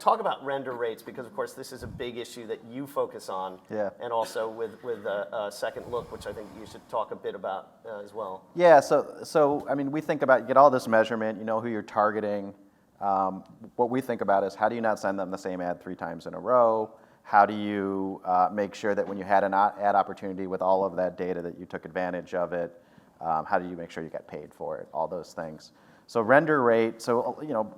talk about render rates, because of course this is a big issue that you focus on, and also with Second Look, which I think you should talk a bit about as well. Yeah, so I mean, we think about, you get all this measurement, you know who you're targeting. What we think about is, how do you not send them the same ad 3 times in a row? How do you make sure that when you had an ad opportunity with all of that data that you took advantage of it? How do you make sure you get paid for it? All those things. So render rate, so you know,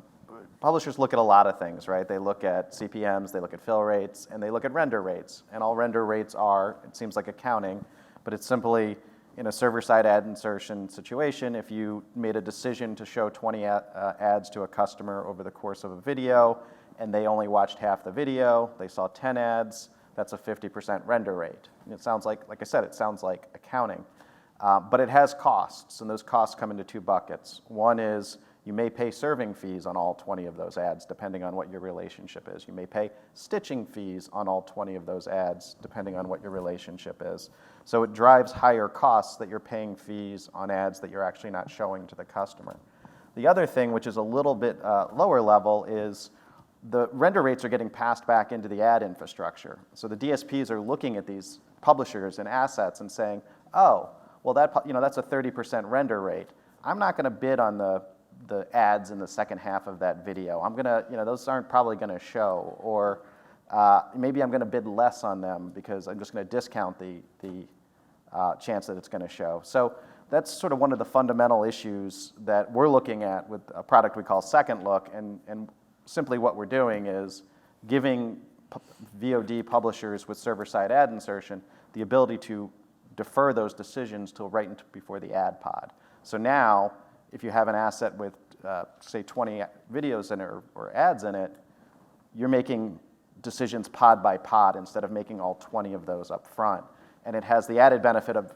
publishers look at a lot of things, right? They look at CPMs, they look at fill rates, and they look at render rates. And all render rates are, it seems like accounting, but it's simply, in a server-side ad insertion situation, if you made a decision to show 20 ads to a customer over the course of a video, and they only watched half the video, they saw 10 ads, that's a 50% render rate. And it sounds like I said, it sounds like accounting. But it has costs, and those costs come into 2 buckets. One is, you may pay serving fees on all 20 of those ads, depending on what your relationship is. You may pay stitching fees on all 20 of those ads, depending on what your relationship is. So it drives higher costs that you're paying fees on ads that you're actually not showing to the customer. The other thing, which is a little bit lower level, is the render rates are getting passed back into the ad infrastructure. So the DSPs are looking at these publishers and assets and saying, oh, well, that's a 30% render rate. I'm not going to bid on the ads in the second half of that video. I'm going to, those aren't probably going to show. Or maybe I'm going to bid less on them because I'm just going to discount the chance that it's going to show. So that's sort of one of the fundamental issues that we're looking at with a product we call Second Look. And simply what we're doing is giving VOD publishers with server-side ad insertion the ability to defer those decisions till right before the ad pod. So now, if you have an asset with, say, 20 videos in it or ads in it, you're making decisions pod by pod instead of making all 20 of those up front. And it has the added benefit of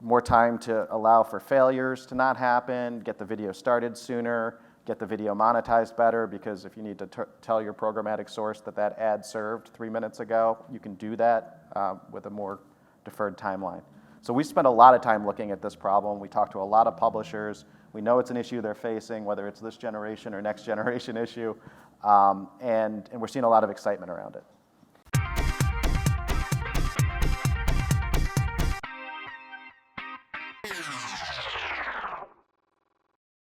more time to allow for failures to not happen, get the video started sooner, get the video monetized better, because if you need to tell your programmatic source that that ad served 3 minutes ago, you can do that with a more deferred timeline. So we spent a lot of time looking at this problem. We talked to a lot of publishers. We know it's an issue they're facing, whether it's this generation or next generation issue, and we're seeing a lot of excitement around it.